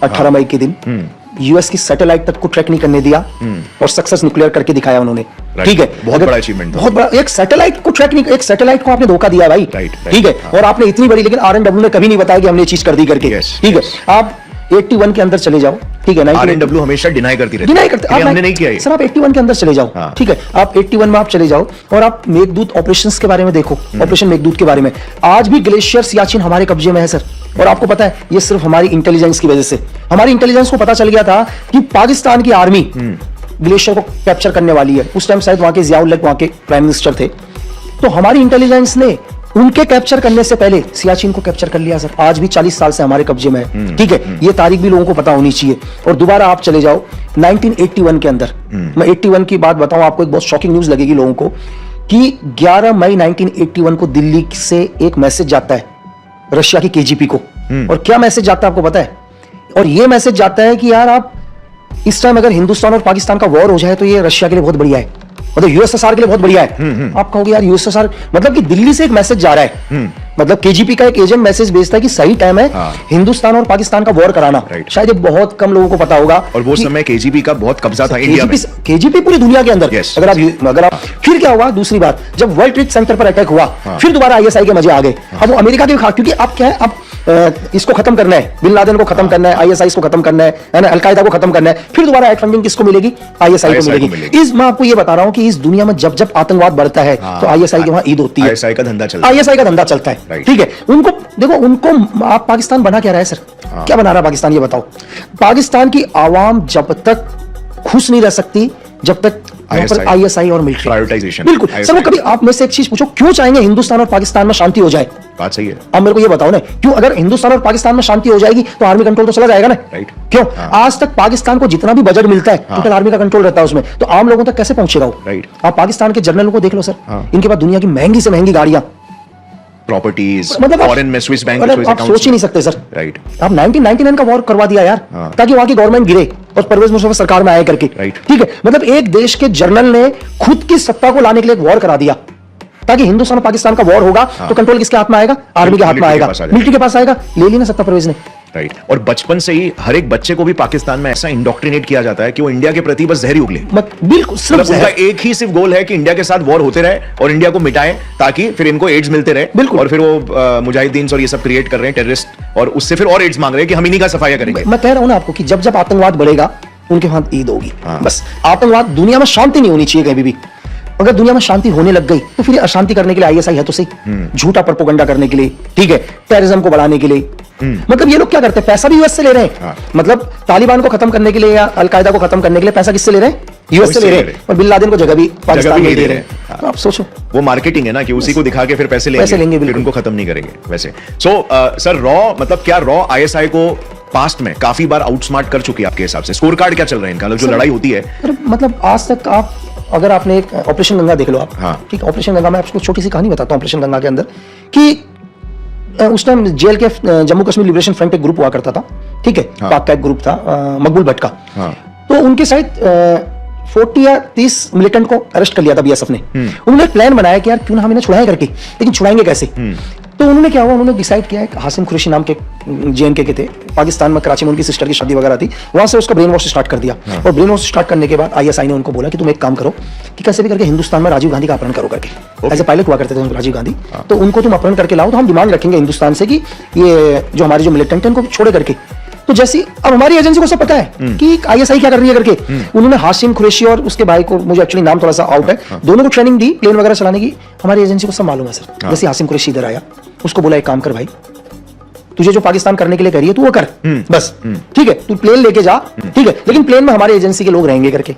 18 मई के दिन यूएस की सैटेलाइट तक को ट्रैक नहीं करने दिया और सक्सेस न्यूक्लियर करके दिखाया उन्होंने। ठीक है, बहुत बड़ा अचीवमेंट, बहुत बड़ा। एक सैटेलाइट को ट्रैक नहीं, एक सैटेलाइट को आपने धोखा दिया भाई। ठीक है, और आपने इतनी बड़ी, लेकिन आरएनडब्ल्यू ने कभी नहीं बताया कि हमने ये चीज कर दी करके। ठीक है, आप 81 के अंदर चले जाओ। ठीक है, आरएनडब्ल्यू हमेशा डिनाई करती रहती है, डिनाई करते, हमने नहीं किया सर। आप 81 के अंदर चले जाओ। ठीक है, आप 81 में आप चले जाओ और आप मेघदूत ऑपरेशंस के बारे में देखो, ऑपरेशन मेघदूत के बारे में। आज भी ग्लेशियर सियाचिन हमारे कब्जे में है सर, और आपको पता है ये सिर्फ हमारी इंटेलिजेंस की वजह से। हमारी इंटेलिजेंस को पता चल गया था कि पाकिस्तान की आर्मी ग्लेशियर को कैप्चर करने वाली है। उस टाइम शायद वहां के जियाउल हक वहां के प्राइम मिनिस्टर थे, तो हमारी इंटेलिजेंस ने उनके कैप्चर करने से पहले सियाचिन को कैप्चर कर लिया सर। आज भी 40 साल से हमारे कब्जे में है। ठीक है, ये तारीख भी लोगों को पता होनी चाहिए। और दोबारा आप चले जाओ 1981 के अंदर, मैं 81 की बात बताऊं आपको, एक बहुत शॉकिंग न्यूज लगेगी लोगों को कि 11 मई 1981 को दिल्ली से एक मैसेज जाता है रशिया की केजीपी को। और क्या मैसेज जाता है आपको पता है? और ये मैसेज जाता है कि यार आप इस टाइम अगर हिंदुस्तान और पाकिस्तान का वॉर हो जाए तो ये रशिया के लिए बहुत बढ़िया है, मतलब यूएसएसआर के लिए बहुत बढ़िया है। आप कहोगे यार यूएसएसआर, मतलब कि दिल्ली से एक मैसेज जा रहा है, मतलब केजीपी का एक एजेंट मैसेज भेजता है कि सही टाइम है हिंदुस्तान और पाकिस्तान का वॉर कराना। शायद ये बहुत कम लोगों को पता होगा। और वो समय केजीपी का बहुत कब्जा था इंडिया में, केजीपी पूरी दुनिया के अंदर। अगर आप फिर क्या हुआ, दूसरी बात, जब वर्ल्ड ट्रेड सेंटर पर अटैक हुआ, फिर दोबारा आईएसआई के मजे आ गए। अब वो अमेरिका के, क्योंकि अब क्या है, अब इसको खत्म करना है, बिन लादेन को खत्म करना है, आईएसआई को खत्म करना है ना, अलकायदा को खत्म करना है। फिर दोबारा एड फंडिंग किसको मिलेगी? आईएसआई को मिलेगी। इस मैं आपको ये बता रहा हूं कि इस दुनिया में जब जब आतंकवाद बढ़ता है तो आईएसआई के वहां ईद होती है, आईएसआई का धंधा चलता है, आईएसआई का धंधा चलता है। ठीक है, उनको देखो, उनको आप पाकिस्तान बना क्या रहा है सर? क्या बना रहा है पाकिस्तान, ये बताओ। पाकिस्तान की आवाम जब तक खुश नहीं रह सकती जब तक आईएसआई और मिलिट्री प्रायोरिटाइजेशन। बिल्कुल सर, वो कभी आप में से एक चीज पूछो, क्यों चाहेंगे हिंदुस्तान और पाकिस्तान में शांति हो जाए? बात सही है। अब मेरे को ये बताओ ना, क्यों? अगर हिंदुस्तान और पाकिस्तान में शांति हो जाएगी तो आर्मी कंट्रोल तो चला जाएगा ना। क्यों? आज तक पाकिस्तान को जितना भी बजट मिलता है टोटल आर्मी का कंट्रोल रहता है उसमें, तो आम लोगों तक कैसे पहुंचेगा वो? आप पाकिस्तान के जर्नलों को देख लो सर, इनके पास दुनिया की महंगी से महंगी गाड़ियां, प्रॉपर्टीज, मतलब फॉरेन में स्विस बैंक, आप सोच ही नहीं सकते सर। राइट, आप 1999 का वॉर करवा दिया यार, ताकि वहां की गवर्नमेंट गिरे और परवेज मुशर्रफ सरकार में आए करके। ठीक है, मतलब एक देश के जर्नल ने खुद की सत्ता को लाने के लिए एक वॉर करा दिया, ताकि हिंदुस्तान और पाकिस्तान का वॉर होगा तो कंट्रोल किसके हाथ में आएगा? आर्मी के हाथ में आएगा, मिलिट्री के पास आएगा। ले ली ना सत्ता परवेज ने। राइट, और बचपन से ही हर एक बच्चे को भी पाकिस्तान में ऐसा इंडोक्ट्रिनेट किया जाता है कि वो इंडिया के प्रति बस जहर ही उगले। बिल्कुल, मतलब उनका एक ही सिर्फ गोल है कि इंडिया के साथ वॉर होते रहे और इंडिया को मिटाएं, ताकि फिर इनको एड्स मिलते रहे। बिल्कुल, और फिर वो मुजाहिदीन और ये सब क्रिएट कर रहे हैं, टेररिस्ट, और उससे फिर और एड्स मांग रहे हैं कि हम इन्हीं का सफाया करेंगे। मैं कह रहा हूं ना आपको कि जब जब आतंकवाद बढ़ेगा उनके हाथ ईद होगी। बस आतंकवाद, दुनिया में शांति नहीं होनी चाहिए कहीं भी। अगर दुनिया में शांति होने लग गई तो फिर अशांति करने के लिए आईएसआई है तो सही, झूठा प्रोपेगेंडा करने के लिए। ठीक है, टेररिज्म को बढ़ाने के लिए। मतलब ये लोग क्या करते हैं? पैसा भी यूएस से ले रहे हैं। मतलब तालिबान को खत्म करने के लिए या अलकायदा को खत्म करने के लिए पैसा किससे ले रहे हैं? यूएस से ले रहे हैं। और बिन लादेन को जगह भी पाकिस्तान में दे रहे हैं। आप सोचो, वो मार्केटिंग है ना, कि उसी को दिखा के फिर पैसे लेंगे, फिर उनको खत्म नहीं करेंगे। वैसे सर रॉ, मतलब क्या रॉ आईएसआई को पास्ट में काफी बार आउटस्मार्ट कर चुकी है आपके हिसाब से? स्कोर कार्ड क्या चल रहा है इनका, जो लड़ाई होती है? मतलब आज तक आप अगर आपने एक ऑपरेशन गंगा देख लो आप। ठीक, ऑपरेशन गंगा में आपको छोटी सी कहानी बताता हूं। ऑपरेशन गंगा के अंदर कि उस टाइम जेल के जम्मू कश्मीर लिबरेशन फ्रंट एक ग्रुप हुआ करता था। ठीक है, पाक का एक ग्रुप था, मकबूल भट्ट का। तो उनके साथ 40 या 30 मिलिटेंट को अरेस्ट कर लिया था बीएसएफ ने। उन्होंने प्लान बनाया कि यार क्यों ना हम इन्हें छुड़ाएं करके, लेकिन छुड़ाएंगे कैसे? तो उन्होंने क्या हुआ, उन्होंने डिसाइड किया, एक हासिम कुरैशी नाम के जेएनके के थे, पाकिस्तान में कराची में उनकी सिस्टर की शादी वगैरह थी, वहां से उसका ब्रेन वॉश स्टार्ट कर दिया। और ब्रेन वॉश स्टार्ट करने के बाद आईएसआई ने उनको बोला कि तुम एक काम करो कि कैसे भी करके हिंदुस्तान में राजीव गांधी का अपहरण करो करके। ऐसे पायलट हुआ करते थे राजीव गांधी, तो उनको तुम अपहरण करके लाओ तो हम डिमांड रखेंगे हिंदुस्तान से कि ये जो हमारे जो मिलिटेंट है उनको छोड़े करके। तो जैसी अब हमारी एजेंसी को सब पता है कि आईएसआई क्या कर रही है करके, उन्होंने हासिम कुरैशी और उसके भाई को, मुझे एक्चुअली नाम थोड़ा सा आउट है, दोनों को ट्रेनिंग दी प्लेन वगैरह चलाने की। हमारी एजेंसी को सब मालूम है सर। जैसे हासिम कुरैशी इधर आया, उसको बोला एक काम कर भाई, तुझे जो पाकिस्तान करने के लिए कह रही है तू वो कर बस। ठीक है, तू प्लेन लेके जा, ठीक है, लेकिन प्लेन में हमारे एजेंसी के लोग रहेंगे करके।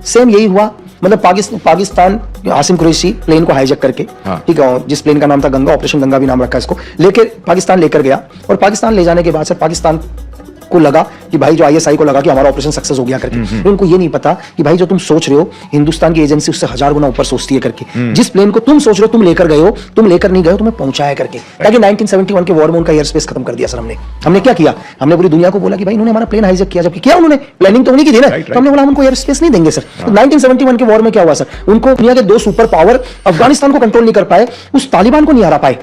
सेम यही हुआ, मतलब पाकिस्तान हासिम कुरैशी प्लेन को हाईजैक करके, ठीक है, जिस प्लेन का नाम था गंगा, ऑपरेशन गंगा भी नाम रखा इसको, लेके पाकिस्तान लेकर गया। और पाकिस्तान ले जाने के बाद सर पाकिस्तान को लगा कि भाई, जो आईएसआई को लगा कि हमारा ऑपरेशन सक्सेस हो गया करके। उनको ये नहीं पता कि भाई जो तुम सोच रहे हो हिंदुस्तान की एजेंसी उससे 1000 गुना ऊपर सोचती है करके। जिस प्लेन को तुम सोच रहे हो तुम लेकर गए हो, तुम लेकर नहीं गए हो, तुम्हें पहुंचाया करके। ताकि 1971 के वॉर में उनका एयर स्पेस खत्म कर दिया सर। हमने क्या किया, हमने पूरी दुनिया को बोला कि भाई इन्होंने हमारा प्लेन हाईजैक किया, जबकि क्या उन्होंने प्लानिंग तो उन्हीं की थी ना। तो हमने बोला हम उनको एयर स्पेस नहीं देंगे सर। तो 1971 के वॉर में क्या हुआ सर, उनको दुनिया के 2 सुपर पावर अफगानिस्तान को कंट्रोल नहीं कर पाए, उस तालिबान को नहीं हरा पाए।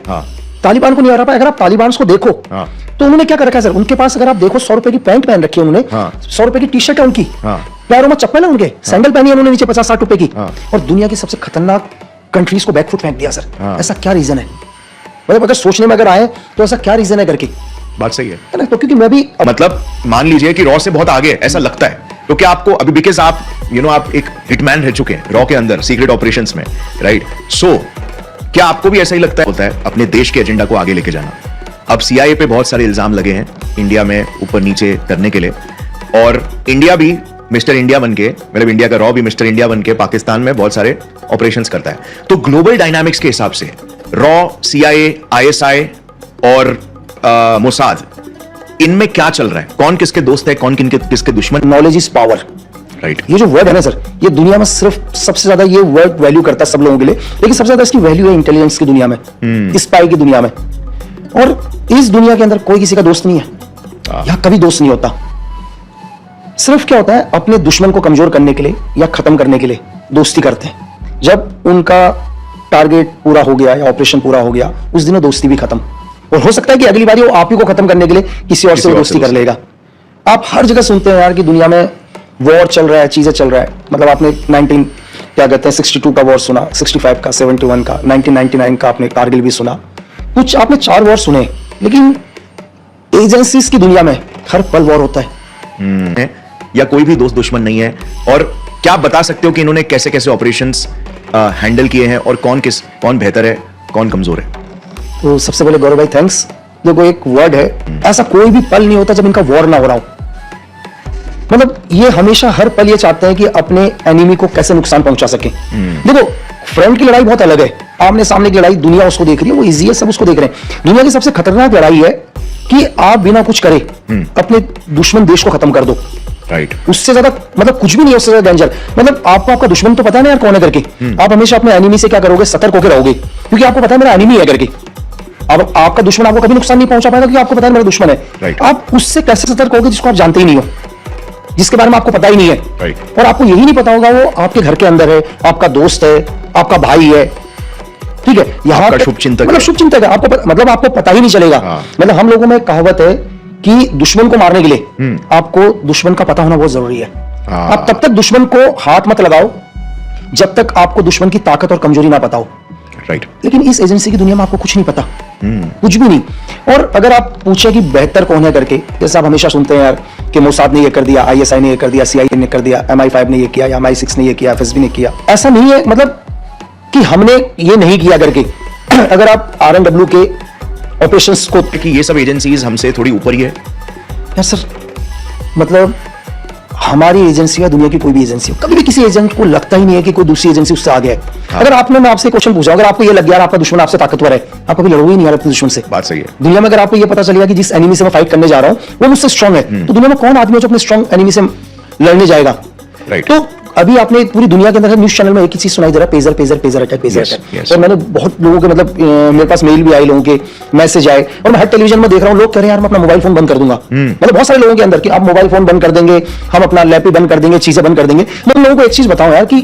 तालिबान को नहीं हरा पाए। अगर आप तालिबान को देखो हाँ। तो उन्होंने क्या कर रखा है सर, उनके पास अगर आप देखो 100 रुपए की पैंट पहन रखी है उन्होंने, हाँ। 100 रुपए की टी शर्ट है उनकी, हाँ। पैरों में चप्पल है उनके, सैंडल पहनी है उन्होंने नीचे 50-60 रुपए की, हाँ। और दुनिया की सबसे खतरनाक कंट्रीज को बैकफुट फेंक दिया सर। हाँ। ऐसा क्या रीजन है? मतलब अगर सोचने में अगर आए तो ऐसा क्या रीजन है करके, बात सही है है ना? तो क्योंकि मैं भी मतलब मान लीजिए कि रॉ से बहुत आगे है, ऐसा लगता है, तो क्या आपको अभी, बिकॉज आप आप एक हिटमैन रह चुके हैं रॉ के अंदर सीक्रेट ऑपरेशंस में, राइट? सो क्या आपको भी ऐसा ही लगता है अपने देश के एजेंडा को आगे लेके जाना? अब सीआईए पे बहुत सारे इल्जाम लगे हैं इंडिया में ऊपर नीचे करने के लिए, और इंडिया भी मिस्टर इंडिया बन के, मतलब इंडिया का रॉ भी मिस्टर इंडिया बन के पाकिस्तान में बहुत सारे ऑपरेशंस करता है। तो ग्लोबल डायनामिक्स के हिसाब से रॉ, सीआईए, आईएसआई और मोसाद, इनमें क्या चल रहा है? कौन किसके दोस्त है, कौन किसके दुश्मन? Knowledge is power, right. ये जो वर्ड है ना सर, ये दुनिया में सिर्फ सबसे ज्यादा ये वर्ड वैल्यू करता है सब लोगों के लिए, लेकिन सबसे ज्यादा इसकी वैल्यू है इंटेलिजेंस की दुनिया में, स्पाई की दुनिया में। और इस दुनिया के अंदर कोई किसी का दोस्त नहीं है, यहां कभी दोस्त नहीं होता। सिर्फ क्या होता है, अपने दुश्मन को कमजोर करने के लिए या खत्म करने के लिए दोस्ती करते हैं। जब उनका टारगेट पूरा हो गया या ऑपरेशन पूरा हो गया, उस दिन वो दोस्ती भी खत्म, और हो सकता है कि अगली बार वो आप ही को खत्म करने के लिए किसी और से दोस्ती कर लेगा। आप हर जगह सुनते हैं यार कि दुनिया में वॉर चल रहा है, चीजें चल रहा है। मतलब आपने 62 का वॉर सुना, 65 का, 71 का, 1999 का, आपने कारगिल भी सुना। कुछ आपने 4 वॉर सुने, लेकिन एजेंसीज की दुनिया में हर पल वॉर होता है। या कोई भी दोस्त दुश्मन नहीं है? और क्या आप बता सकते हो कि इन्होंने कैसे कैसे ऑपरेशंस हैंडल किए हैं, और कौन बेहतर है, कौन कमजोर है? तो सबसे पहले गौरव भाई थैंक्स। देखो एक वर्ड है, ऐसा कोई भी पल नहीं होता जब इनका वॉर ना हो रहा हो। मतलब ये हमेशा हर पल ये चाहते हैं कि अपने एनिमी को कैसे नुकसान पहुंचा सके। देखो फ्रंट की लड़ाई बहुत अलग है, आमने सामने की लड़ाई दुनिया उसको देख रही है, वो इजी है, सब उसको देख रहे हैं। दुनिया की सबसे खतरनाक लड़ाई है कि आप बिना कुछ करे अपने दुश्मन देश को खत्म कर दो, राइट। उससे ज्यादा मतलब कुछ भी नहीं है, उससे ज्यादा डेंजर। मतलब आपको आपका दुश्मन तो पता नहीं यार कौन है करके, आप हमेशा अपने एनिमी से क्या करोगे, सतर्क होकर रहोगे, क्योंकि आपको पता है मेरा एनिमी है करके। अब आपका दुश्मन आपको कभी नुकसान नहीं पहुंचा पाएगा, क्योंकि आपको पता है मेरा दुश्मन है। Right. आप उससे कैसे सतर्क होगे जिसको आप जानते ही नहीं हो, जिसके बारे में आपको पता ही नहीं है। Right. और आपको यही नहीं पता होगा वो आपके घर के अंदर है, आपका दोस्त है, आपका भाई है, ठीक है, यहाँ आपका शुभचिंतक मतलब है। शुभचिंतक है, मतलब आपको पता ही नहीं चलेगा। हाँ। मतलब हम लोगों में एक कहावत है कि दुश्मन को मारने के लिए आपको दुश्मन का पता होना बहुत जरूरी है। हाँ। आप तब तक दुश्मन को हाथ मत लगाओ जब तक आपको दुश्मन की ताकत और कमजोरी ना पता हो। राइट। लेकिन इस एजेंसी की दुनिया में आपको कुछ नहीं पता, कुछ भी नहीं। और अगर आप पूछे कि बेहतर कौन है करके, जैसे आप हमेशा सुनते हैं यार कि मोसाद ने ये कर दिया, आईएसआई ने ये कर दिया, सीआईए ने कर दिया, MI5 ने ये किया, या MI6 ने ये किया, FSB ने किया, ऐसा नहीं है मतलब कि हमने ये नहीं किया करके। अगर आप RNW के ऑपरेशंस को, कि ये सब एजेंसीज हमसे थोड़ी ऊपर ही है यार सर, मतलब हमारी एजेंसी या दुनिया की कोई भी एजेंसी हो, कभी भी किसी एजेंट को लगता ही नहीं है कि कोई दूसरी एजेंसी उससे आगे है। हाँ। अगर मैं आपसे क्वेश्चन पूछा, अगर आपको ये लग गया आपका दुश्मन आपसे ताकतवर है, आप कभी लड़ोगे ही नहीं यार अपने दुश्मन से। बात सही है। दुनिया में अगर आपको ये पता चलेगा कि जिस एनिमी से मैं फाइट करने जा रहा हूं वो मुझसे स्ट्रांग है, तो दुनिया में कौन आदमी है जो अपने स्ट्रांग एनिमी से लड़ने जाएगा? राइट। तो अभी आपने पूरी दुनिया के अंदर न्यूज चैनल में एक ही चीज सुनाई दे रहा है, pager pager pager attack, pager Yes, attack. yes. और मैंने बहुत लोगों के मतलब मेरे पास मेल भी आए, लोगों के मैसेज आए, और मैं हर टेलीविजन में देख रहा हूँ लोग कह रहे हैं यार मैं अपना मोबाइल फोन बंद कर दूंगा। मतलब बहुत सारे लोगों के अंदर कि आप मोबाइल फोन बंद कर देंगे, हम अपना लैपटॉप बंद कर देंगे, चीजें बंद कर देंगे। मैं उन लोगों को एक चीज बताऊं यार कि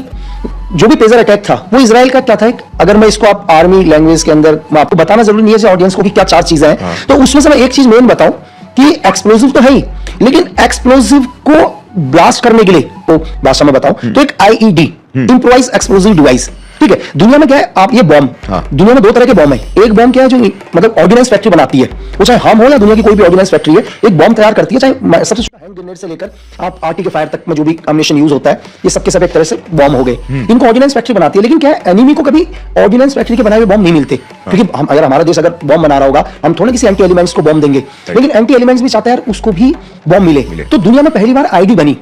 जो भी पेजर अटैक था वो इजराइल का क्या था, अगर मैं इसको आप आर्मी लैंग्वेज के अंदर, मैं आपको बताना जरूरी नहीं है ऑडियंस को कि क्या 4 चीजें हैं, तो उसमें से मैं एक चीज मेन बताऊं कि एक्सप्लोजिव तो है ही, लेकिन एक्सप्लोजिव को ब्लास्ट करने के लिए, तो भाषा में बताऊं तो एक IED, इम्प्रोवाइज एक्सप्लोजिव डिवाइस, ठीक है। दुनिया में क्या है, आप ये बॉम्ब, दुनिया में 2 तरह के बॉम्ब है। एक बॉम्ब क्या है जो मतलब ऑर्डिनेंस फैक्ट्री बनाती है, वो चाहे हम हो या दुनिया की कोई भी ऑर्डिनेंस फैक्ट्री है, एक बॉम्ब तैयार करती है, चाहे सबसे हैंड ग्रेनेड से लेकर आप आर्टिकल फायर तक में जो भी कॉम्बिनेशन यूज होता है, ये सबके सब एक तरह से बॉम्ब हो गए। इनको ऑर्डिनेंस फैक्ट्री बनाती है, लेकिन क्या है, एनिमी को कभी ऑर्डिनेंस फैक्ट्री के बनाए हुए बॉम्ब नहीं मिलते, क्योंकि हम अगर हमारा देश अगर बॉम्ब बना रहा होगा, हम थोड़ा किसी एंटी एलिमेंट्स को बॉम्ब देंगे, लेकिन एंटी एलिमेंट्स भी चाहता है यार उसको भी बॉम्ब मिले। तो दुनिया में पहली बार IED बनी,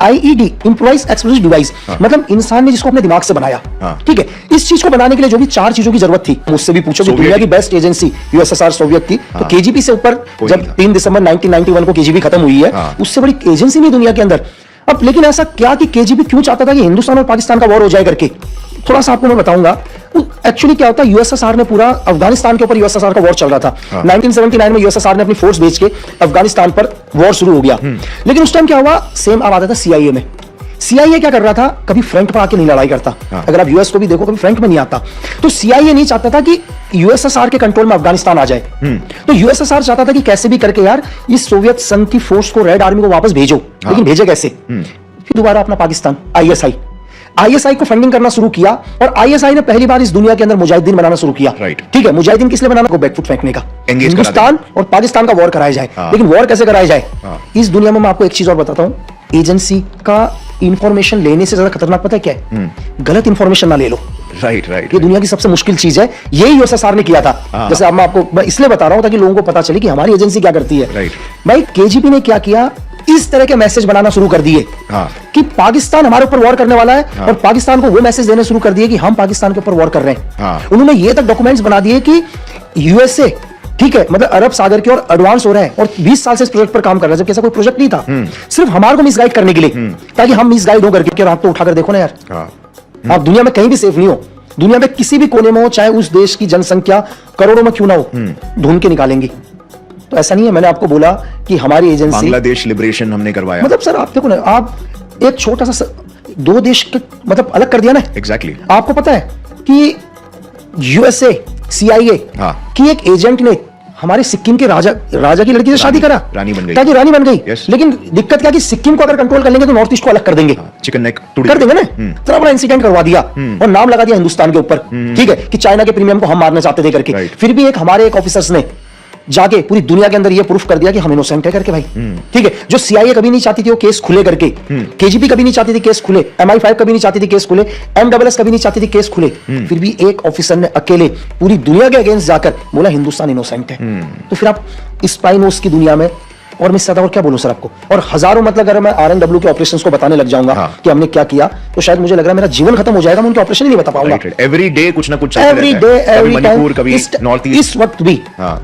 IED, इम्प्रोवाइज एक्सप्लोजिव डिवाइस, मतलब इंसान ने जिसको अपने दिमाग से बनाया, ठीक है। इस चीज को बनाने के लिए जो भी 4 चीजों की जरूरत थी, मुझसे भी पूछो कि दुनिया की बेस्ट एजेंसी USSR सोवियत थी, तो KGB से ऊपर जब 3 दिसंबर 1991 को KGB खत्म हुई है, उससे बड़ी एजेंसी नहीं दुनिया के अंदर। अब लेकिन ऐसा क्या कि KGB क्यों चाहता था कि हिंदुस्तान और पाकिस्तान का वॉर हो जाए करके, थोड़ा सा आपको मैं बताऊंगा। एक्चुअली क्या होता है, USSR ने पूरा अफगानिस्तान के ऊपर USSR का वॉर चल रहा था। 1979 में USSR ने अपनी फोर्स भेज के अफगानिस्तान पर वॉर शुरू हो गया। लेकिन उस टाइम क्या हुआ, सेम अब आता था CIA में। CIA क्या कर रहा था, कभी फ्रंट पर आके नहीं लड़ाई करता। अगर आप यूएस को भी देखो, कभी फ्रंट में नहीं आता। तो CIA नहीं चाहता था कि USSR के कंट्रोल में अफगानिस्तान आ जाए। तो USSR चाहता था कि कैसे भी करके यार इस सोवियत संघ की फोर्स को, रेड आर्मी को वापस भेजो। लेकिन भेजे कैसे? फिर दोबारा अपना पाकिस्तान ISI को फंडिंग करना शुरू किया, और ISI ने पहली बार इस दुनिया के अंदर मुजाहिदीन बनाना शुरू किया। ठीक है, मुजाहिदीन किस लिए बनाना? को बैकफुट फेंकने का, हिंदुस्तान और पाकिस्तान का वॉर कराया जाए। लेकिन वॉर कैसे कराया जाए? इस दुनिया में मैं आपको एक चीज और बताता हूं, एजेंसी का इंफॉर्मेशन लेने से ज्यादा खतरनाक पता है क्या है? गलत इंफॉर्मेशन ना ले लो। राइट। ये दुनिया की सबसे मुश्किल चीज है। यही USSR ने किया था। जैसे अब मैं इसलिए बता रहा हूं ताकि लोगों को पता चले कि हमारी एजेंसी क्या करती है। भाई KGB ने क्या किया, इस तरह के मैसेज बनाना शुरू कर दिए कि पाकिस्तान हमारे ऊपर वॉर करने वाला है, और पाकिस्तान को वो मैसेज देने शुरू कर दिए कि हम पाकिस्तान के ऊपर वॉर कर रहे हैं। उन्होंने ये तक डॉक्यूमेंट्स बना दिए कि USA, ठीक है, मतलब अरब सागर की ओर एडवांस हो रहा है, और 20 साल से इस प्रोजेक्ट पर काम कर रहा है, जबकि ऐसा कोई प्रोजेक्ट नहीं था। सिर्फ हमारे को मिसगाइड करने के लिए, ताकि हम मिसगाइड हो करके। आप तो उठाकर देखो ना यार, आप दुनिया में कहीं भी सेफ नहीं हो। दुनिया में किसी भी कोने में हो, चाहे उस देश की जनसंख्या करोड़ों में क्यों ना हो, ढूंढ के निकालेंगी। तो ऐसा नहीं है, मैंने आपको बोला कि हमारी एजेंसी, बांग्लादेश लिबरेशन हमने करवाया। मतलब सर आप देखो ना, आप एक छोटा सा दो देश के मतलब अलग कर दिया ना। एग्जैक्टली। आपको पता है कि USA CIA की एक एजेंट ने हमारे सिक्किम के राजा की लड़की से शादी करा, रानी बन गई, ताकि रानी बन गई। yes. लेकिन दिक्कत क्या कि सिक्किम को अगर कंट्रोल कर लेंगे तो नॉर्थ ईस्ट को अलग कर देंगे, चिकन नेक कर देंगे ना। इतना बड़ा इंसिडेंट करवा दिया और नाम लगा दिया हिंदुस्तान के ऊपर, ठीक है, कि चाइना के प्रीमियम को हम मारना चाहते थे करके। फिर भी हमारे एक ऑफिसर्स ने जाके पूरी दुनिया के अंदर ये प्रूफ कर दिया कि हम इनोसेंट है करके भाई, ठीक है। जो CIA कभी नहीं चाहती थी वो केस खुले करके, KGB कभी नहीं चाहती थी केस खुले, MI5 कभी नहीं चाहती थी केस खुले, MSS कभी नहीं चाहती थी केस खुले, फिर भी एक ऑफिसर ने अकेले पूरी दुनिया के अगेंस्ट जाकर बोला हिंदुस्तान इनोसेंट है। तो फिर आप स्पाइनोस की दुनिया में, और मैं ज्यादा और क्या बोलूं सर आपको, और हजारों, मतलब अगर मैं RNW के ऑपरेशंस को बताने लग जाऊंगा कि हमने क्या किया, तो शायद मुझे लग रहा है मेरा जीवन खत्म हो जाएगा, मैं उनके ऑपरेशन ही नहीं बता पाऊंगा। एवरी डे कुछ ना कुछ, एवरी डे, एवरी मणिपुर, कभी नॉर्थ ईस्ट। इस वक्त भी,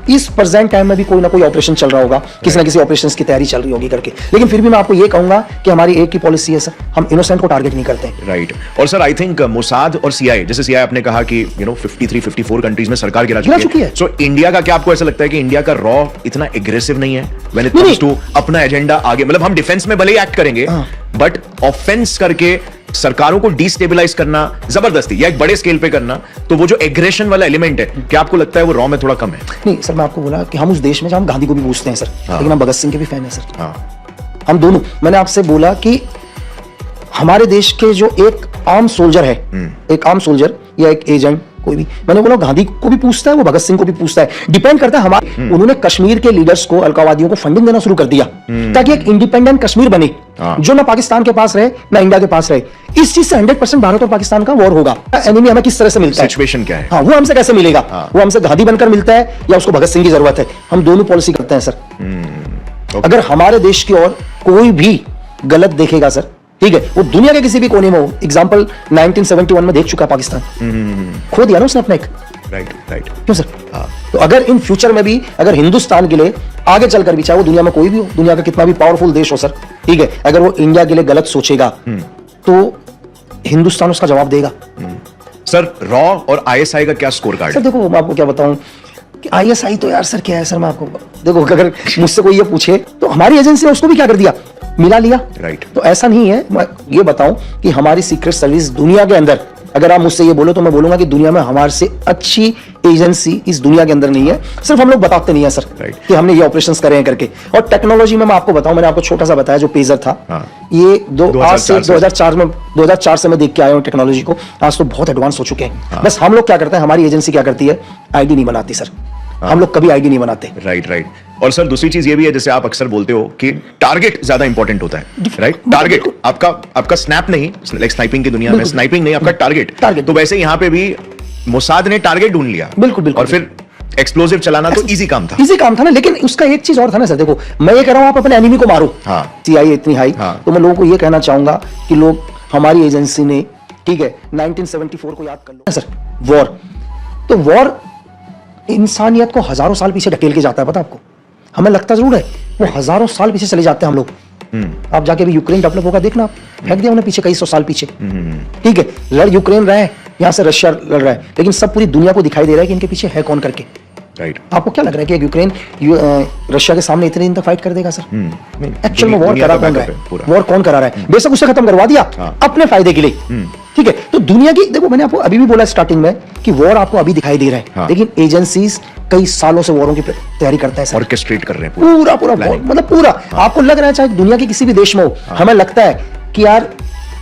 इस प्रेजेंट टाइम में भी कोई ना कोई ऑपरेशन चल रहा होगा, किसी ना किसी ऑपरेशन की तैयारी चल रही होगी करके। लेकिन फिर भी मैं आपको ये कहूंगा कि हमारी एक ही पॉलिसी है सर, हम इनोसेंट को टारगेट नहीं करते। राइट। और सर आई थिंक मोसाद और CIA, जैसे CIA आपने कहा कि 53-54 कंट्रीज में सरकार गिरा चुकी है। सो इंडिया का क्या आपको ऐसा लगता है कि इंडिया का रॉ इतना एग्रेसिव नहीं है व्हेन इट कम्स टू अपना एजेंडा आगे? मतलब हम डिफेंस में भले ही एक्ट करेंगे, बट ऑफेंस करके सरकारों को डिस्टेबलाइज करना जबरदस्ती या एक बड़े स्केल पे करना, तो वो जो एग्रेशन वाला एलिमेंट है, क्या आपको लगता है वो रॉ में थोड़ा कम है? नहीं सर, मैं आपको बोला कि हम उस देश में, जहां हम गांधी को भी पूछते हैं सर, लेकिन हम भगत सिंह के भी फैन हैं सर। हम दोनों, मैंने आपसे बोला कि हमारे देश के जो एक आम सोल्जर है, एक आम सोल्जर या एक एजेंट, कोई भी, मैंने बोला गांधी को भी पूछता है, वो भगत सिंह को भी पूछता है, डिपेंड करता है हमारे। उन्होंने कश्मीर के लीडर्स को, अलगाववादियों को फंडिंग देना शुरू कर दिया ताकि एक इंडिपेंडेंट कश्मीर बने, जो ना पाकिस्तान के पास रहे ना इंडिया के पास रहे। इस चीज से 100% भारत और पाकिस्तान का वॉर होगा। एनिमी हमें किस तरह से मिलता है, सिचुएशन क्या है, हाँ, वो हमसे कैसे मिलेगा? वो हमसे गांधी बनकर मिलता है या उसको भगत सिंह की जरूरत है? हम दोनों पॉलिसी करते हैं सर। अगर हमारे देश की ओर कोई भी गलत देखेगा सर, ठीक है, वो दुनिया के किसी भी कोने में हो, एग्जांपल 1971 में देख चुका है पाकिस्तान, खो दिया ना उसने अपना एक। राइट। क्यों सर? तो अगर इन फ्यूचर में भी, अगर हिंदुस्तान के लिए आगे चलकर भी, चाहे वो दुनिया में कोई भी हो, दुनिया का कितना भी पावरफुल देश हो सर, ठीक है, अगर वो इंडिया के लिए गलत सोचेगा तो हिंदुस्तान उसका जवाब देगा। सर रॉ और ISI का क्या स्कोर कार्ड सर? देखो मैं आपको क्या बताऊं कि ISI तो यार सर क्या है सर, मैं आपको देखो, अगर मुझसे कोई ये पूछे तो हमारी एजेंसी ने उसको भी क्या कर दिया, मिला लिया। राइट। तो ऐसा नहीं है। मैं ये बताऊं कि हमारी सीक्रेट सर्विस दुनिया के अंदर, अगर आप मुझसे ये बोलो तो मैं बोलूंगा कि दुनिया में हमारे से अच्छी एजेंसी इस दुनिया के अंदर नहीं है। सिर्फ हम लोग बताते नहीं है सर कि हमने ये ऑपरेशंस करे हैं करके। और टेक्नोलॉजी में मैं आपको बताऊं, मैंने आपको छोटा सा बताया जो पेजर था, ये 2004 से मैं देख के आया हूं टेक्नोलॉजी को, आज तो बहुत एडवांस हो चुके हैं। बस हम लोग क्या करते हैं, हमारी एजेंसी क्या करती है, आईडी नहीं बनाती सर, हम लोग कभी आईडी नहीं बनाते। राइट। और सर दूसरी चीज ये भी है, जैसे आप अक्सर बोलते हो कि टारगेट ज्यादा इंपॉर्टेंट होता है, राइट? टारगेट आपका स्नैप नहीं, लाइक स्नाइपिंग की दुनिया में स्नाइपिंग नहीं, आपका टारगेट। तो वैसे यहाँ पे भी मोसाद ने टारगेट ढूंढ लिया, बिल्कुल। और फिर एक्सप्लोसिव चलाना तो इजी काम था ना। लेकिन उसका एक चीज और था ना सर, देखो मैं ये कह रहा हूं आप अपने एनिमी को मारो, CIA इतनी हाई, तो मैं लोगों को ये कहना चाहूंगा कि लोग, हमारी एजेंसी ने, ठीक है, 1974 को याद कर लो सर, वॉर। तो वॉर इंसानियत को हजारों साल पीछे ढकेल के जाता है, पता आपको? हमें लगता जरूर है, वो हजारों साल पीछे चले जाते हैं हम लोग। आप जाके भी यूक्रेन डेवलप होगा देखना, आप फेंक दिया उन्हें पीछे कई सौ साल पीछे, ठीक है, लड़ यूक्रेन रहा है, यहां से रशिया लड़ रहा है, लेकिन सब पूरी दुनिया को दिखाई दे रहा है कि इनके पीछे है कौन करके। राइट। आपको क्या लग रहा है कि यूक्रेन रशिया के सामने इतने दिन तक फाइट कर देगा सर? एक्चुअल में वॉर दुनिया करा का कौन रहा backup है है? वॉर कौन करा रहा है? बेशक उसे खत्म करवा दिया अपने फायदे के लिए, ठीक है। तो दुनिया की, देखो मैंने आपको अभी भी बोला स्टार्टिंग में कि वॉर आपको अभी दिखाई दे रहा है, लेकिन एजेंसीज कई सालों से वॉरों की तैयारी करता है सर, ऑर्केस्ट्रेट कर रहे हैं पूरा मतलब पूरा। आपको लग रहा है चाहे दुनिया के किसी भी देश में हो, हमें लगता है कि यार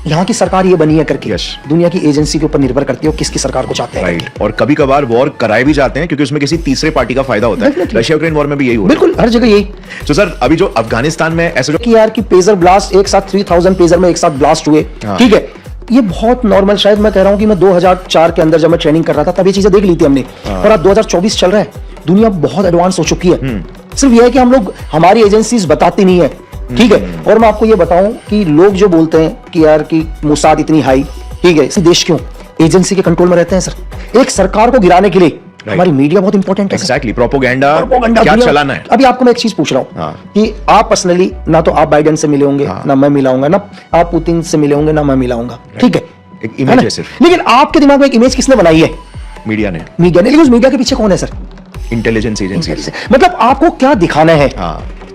यहाँ की सरकार ये बनी है करके, दुनिया की एजेंसी के ऊपर निर्भर करती है किसकी सरकार को चाहते हैं। राइट। और कभी कभार वॉर कराए भी जाते हैं क्योंकि उसमें किसी तीसरे पार्टी का फायदा होता है। रशिया यूक्रेन वॉर में भी यही हुआ, बिल्कुल हर जगह यही। तो सर अभी जो अफगानिस्तान में ऐसे जो कि यार की पेजर ब्लास्ट एक साथ 3000 पेजर में एक साथ ब्लास्ट हुए, ठीक है, ये बहुत नॉर्मल। शायद मैं कह रहा हूं कि मैं 2004 के अंदर जब मैं ट्रेनिंग कर रहा था तब ये चीजें देख ली थी हमने, और अब 2024 चल रहा है, दुनिया बहुत एडवांस हो चुकी है। सिर्फ ये है कि हम लोग, हमारी एजेंसीज बताती नहीं है, ठीक है। और मैं आपको ये बताऊं कि लोग जो बोलते हैं कि यार की मोसाद इतनी हाई, ठीक है, इसी देश क्यों एजेंसी के कंट्रोल में रहते हैं सर। एक सरकार को गिराने के लिए हमारी मीडिया बहुत इंपॉर्टेंट है। एग्जैक्टली, प्रोपोगेंडा क्या चलाना है। अभी आपको मैं एक चीज पूछ रहा हूं कि आप पर्सनली ना तो आप बाइडेन से मिले होंगे, ना मैं मिला हूंगा, ना आप पुतिन से मिले होंगे, ना मैं मिला हूंगा, ठीक है, एक इमेज है सिर्फ। लेकिन आपके दिमाग में एक इमेज किसने बनाई है? मीडिया ने। लेकिन उस मीडिया के पीछे कौन है सर? Intelligence agency. मतलब आपको क्या दिखाना है,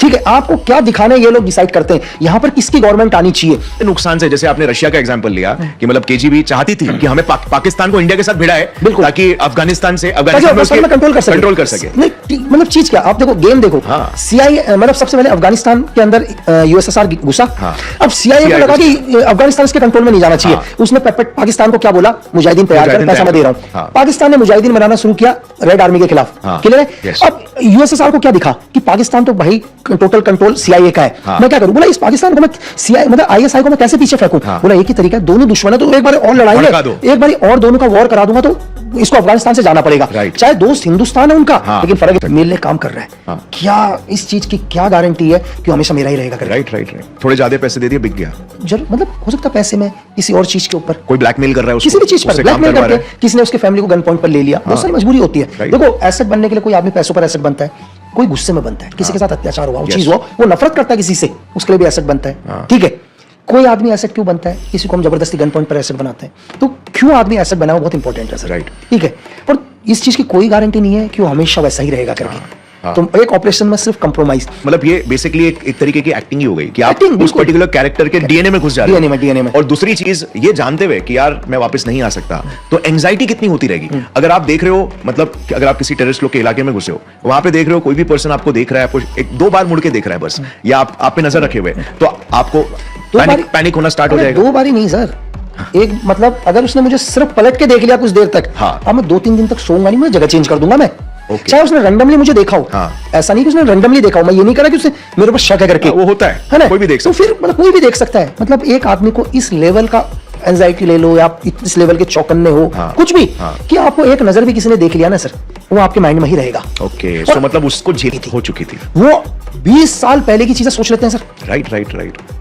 ठीक है, आपको क्या दिखाना है ये लोग डिसाइड करते हैं। यहां पर किसकी गवर्नमेंट आनी चाहिए। नुकसान से, जैसे आपने रशिया का एग्जांपल लिया कि मतलब केजीबी चाहती थी कि हमें पाकिस्तान को इंडिया के साथ भिड़ाए ताकि अफगानिस्तान में कंट्रोल कर सके। नहीं मतलब चीज क्या, आप देखो गेम देखो, सीआईए मतलब सबसे पहले अफगानिस्तान के अंदर यूएसएसआर घुसा, अब सीआईए को लगा कि अफगानिस्तान के कंट्रोल में नहीं जाना चाहिए, उसने पाकिस्तान को क्या बोला, मुजाहिदीन तैयार कर, पैसा मैं दे रहा हूं। पाकिस्तान ने मुजाहिदीन बनाना शुरू किया रेड आर्मी के खिलाफ, क्लियर है। अब यूएसएसआर को क्या दिखा कि पाकिस्तान तो भाई टोटल कंट्रोल सीआईए का है, मैं क्या करूं, बोला इस पाकिस्तान को मैं सीआईए मतलब आईएसआई को मैं कैसे पीछे फेंकूं, बोला एक ही तरीका है, दोनों दुश्मन है तो एक बार और लड़ाएंगे, एक बार और दोनों का वॉर करा दूंगा तो इसको अफगानिस्तान से जाना पड़ेगा, चाहे दोस्त हिंदुस्तान है उनका, लेकिन फर्क मिलने काम कर रहा है। क्या इस चीज की क्या गारंटी है कि हमेशा मेरा ही रहेगा? राइट। थोड़े ज्यादा पैसे दे दिए, बिक गया। जरूर, मतलब हो सकता है पैसे में किसी और चीज के ऊपर कोई ब्लैकमेल कर रहा है उसको, किसी भी चीज पर ब्लैकमेल करके किसी ने उसके फैमिली को गन पॉइंट पर ले लिया, बहुत सारी मजबूरी होती है। देखो एसेट बनने के लिए कोई आदमी पैसों पर एसेट बनता है, कोई गुस्से में बनता है, किसी के साथ अत्याचार हुआ, वो चीज हुआ, वो नफरत करता है किसी से, उसके लिए भी एसेट बनता है, ठीक है। कोई आदमी एसेट क्यों बनता है, किसी को हम जबरदस्ती गन पॉइंट पर एसेट बनाते हैं, तो क्यों आदमी एसेट बना, वो बहुत इंपॉर्टेंट है सर, राइट, ठीक है। और इस चीज की कोई गारंटी नहीं है कि वो हमेशा वैसा ही रहेगा करके। तो एक ऑपरेशन में सिर्फ कंप्रोमाइज, मतलब ये बेसिकली एक तरीके की एक्टिंग ही हो गई कि आप उस पर्टिकुलर कैरेक्टर के डीएनए में घुस जा रहे हैं, डीएनए में। और दूसरी चीज ये जानते हुए कि यार मैं वापस नहीं आ सकता, तो एंजाइटी कितनी होती रहेगी। अगर आप देख रहे हो, मतलब अगर आप किसी टेररिस्ट लोग के इलाके में घुसे हो, वहां पे देख रहे हो कोई भी पर्सन आपको देख रहा है, आपको एक दो बार मुड़ के देख रहा है बस, या आप पे नजर रखे हुए, तो आपको पैनिक होना स्टार्ट हो जाएगा। दो बारी नहीं सर, एक मतलब अगर उसने मुझे सिर्फ पलट के देख लिया कुछ देर तक, अब मैं 2-3 दिन तक सोऊंगा नहीं, मैं जगह चेंज कर दूंगा मैं। चाहे उसने रैंडमली मुझे देखा हो, ऐसा नहीं कि उसने रैंडमली देखा हो, मैं ये नहीं कह रहा कि उसने मेरे ऊपर शक है करके, वो होता है ना, कोई भी देख सकता है। तो फिर मतलब कोई भी देख सकता है, मतलब एक आदमी को इस लेवल का एंजाइटी ले लो या इस लेवल के चौकन्ने हो, कुछ भी, कि आपको एक नजर भी किसी ने देख लिया ना सर, वो आपके माइंड में ही रहेगा। ओके, सो मतलब उसको झेल हो चुकी थी वो, 20 साल पहले की चीजें सोच लेते हैं सर। राइट।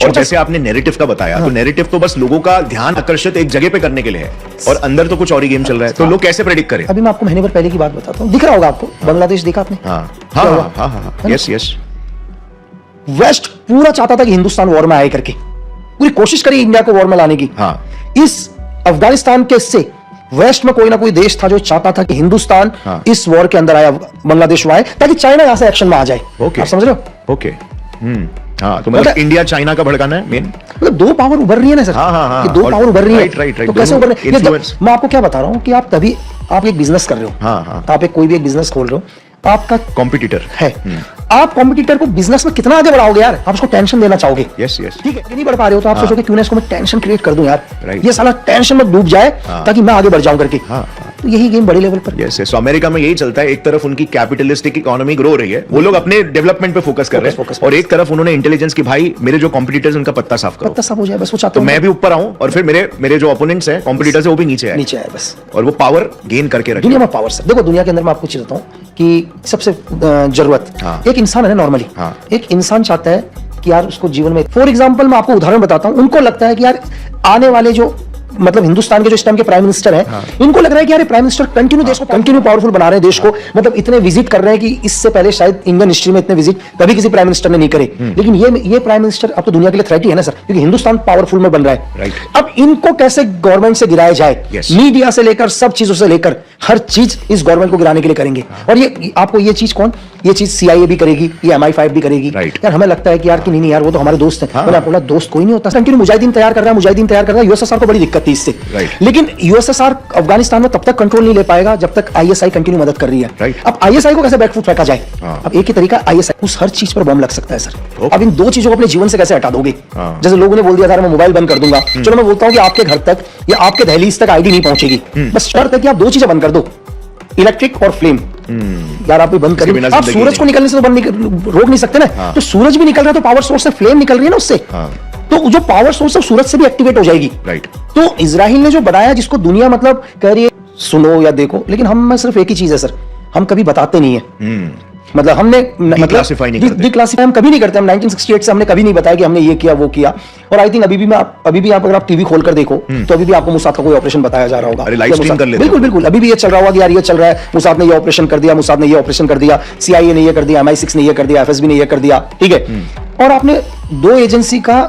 और जैसे आपने नैरेटिव का बताया, तो नैरेटिव तो बस लोगों का ध्यान आकर्षित एक जगह पे करने के लिए है, और अंदर तो कुछ और ही गेम चल रहा है, तो लोग कैसे प्रेडिक्ट करें? अभी मैं आपको महीने भर पहले की बात बताता हूँ, दिख रहा होगा आपको, बांग्लादेश देखा आपने? हाँ, यस। वेस्ट पूरा चाहता था कि हिंदुस्तान वॉर में आए करके, पूरी कोशिश करी इंडिया को वॉर में लाने की। इस अफगानिस्तान के से वेस्ट में कोई ना कोई देश था जो चाहता था कि हिंदुस्तान इस वॉर के अंदर आया, बांग्लादेश में आए, ताकि चाइना यहां से एक्शन में आ जाए। आप समझ रहे हो? ओके। तो मतलब इंडिया चाइना का भड़काना है मेन, मतलब दो पावर उभर रही है ना सर, दो पावर उभर रही है, तो कैसे उभर रही है? मैं आपको क्या बता रहा हूं कि आप एक बिजनेस कर रहे हो, आप कोई भी एक बिजनेस खोल रहे हो, आपका कॉम्पिटिटर है, आप कॉम्पिटिटर को बिजनेस में कितना आगे बढ़ाओगे यार, आप उसको टेंशन देना चाहोगे, यस, ठीक है, नहीं बढ़ पा रहे हो तो आप सोचोगे क्यों ना इसको मैं टेंशन क्रिएट कर दूं यार, ये साला टेंशन में डूब जाए ताकि मैं आगे बढ़ जाऊं करके। तो यही गेम बड़े लेवल पर, यस। सो अमेरिका में यही चलता है, एक तरफ उनकी कैपिटलिस्टिक इकोनॉमी ग्रो रही है, वो लोग अपने डेवलपमेंट पे फोकस कर रहे हैं, और एक तरफ उन्होंने इंटेलिजेंस की भाई मेरे जो कॉम्पिटिटर्स उनका पत्ता साफ करो, पत्ता साफ हो जाए बस, वो चाहते तो मैं भी ऊपर आऊं और फिर मेरे जो ओपोनेंट्स हैं, कॉम्पिटिटर्स है, वो भी नीचे आए बस, और वो पावर गेन करके रखे। दुनिया में पावर सर, देखो दुनिया के अंदर मैं आपको चीज बताऊं कि सबसे जरूरत एक इंसान है नॉर्मली, एक इंसान चाहता है कि यार उसको जीवन में, फॉर एग्जांपल मैं आपको उदाहरण बताता हूं, उनको लगता है कि यार आने वाले जो मतलब हिंदुस्तान के जो इस टाइम के प्राइम मिनिस्टर हैं, इनको लग रहा है कि यार प्राइम मिनिस्टर कंटिन्यू देश को कंटिन्यू पावरफुल बना रहे हैं, देश को मतलब इतने विजिट कर रहे हैं कि इससे पहले शायद इंडियन हिस्ट्री में इतने विजिट कभी किसी प्राइम मिनिस्टर ने नहीं करे। लेकिन ये प्राइम मिनिस्टर अब तो दुनिया के लिए थ्रेट ही है ना सर, क्योंकि हिंदुस्तान पावरफुल में बन रहा है। अब इनको कैसे गवर्नमेंट से गिराया जाए, मीडिया से लेकर सब चीजों से लेकर, हर चीज इस गवर्नमेंट को गिराने के लिए करेंगे। और ये आपको ये चीज कौन, ये चीज CIA भी करेगी, ये MI5 भी करेगी। यार हमें लगता है कि यार कि नहीं यार वो तो हमारे दोस्त हैं। मैंने बोला दोस्त कोई नहीं होता, कंटिन्यू मुजाहिदीन तैयार कर रहा है। USSR को बड़ी दिक्कत थी इससे, लेकिन USSR अफगानिस्तान में तब तक कंट्रोल नहीं ले पाएगा जब तक ISI कंटिन्यू मदद कर रही है। अब ISI को कैसे बैकफुट फेंका जाए? अब एक ही तरीका, ISI उस हर चीज पर बम लग सकता है सर। अब इन दो चीजों को अपने जीवन से कैसे हटा दोगे? जैसे लोगों ने बोल दिया था मैं मोबाइल बंद कर दूंगा, चलो मैं बोलता हूं कि आपके घर तक या आपके दहलीज तक आईडी नहीं पहुंचेगी, बस शर्त है कि आप दो चीजें बंद कर दो, इलेक्ट्रिक और फ्लेम। यार आप भी बंद करिए, आप सूरज को निकलने से तो रोक नहीं सकते ना। तो सूरज भी निकल रहा है तो पावर सोर्स से फ्लेम निकल रही है ना उससे, तो जो पावर सोर्स है सूरज से भी एक्टिवेट हो जाएगी। तो इजराइल ने जो बनाया जिसको दुनिया मतलब कह रही है सुनो या देखो, लेकिन हम में सिर्फ एक ही चीज है सर, हम कभी बताते नहीं है। मतलब हमने डिक्लासिफाई हम कभी नहीं करते। हम 1968 से हमने कभी नहीं बताया कि हमने ये किया वो किया। और आई थिंक अभी भी आप अगर आप टीवी खोलकर देखो तो अभी भी आपको मुसाद का कोई ऑपरेशन बताया जा रहा होगा। बिल्कुल बिल्कुल, अभी भी ये चल रहा होगा कि यार ये चल रहा है, मुसाद ने ये ऑपरेशन कर दिया, मुसाद ने ये ऑपरेशन कर दिया, CIA ने ये कर दिया, MI6 ने ये कर दिया, FSB ने ये कर दिया, ठीक है। और आपने दो एजेंसी का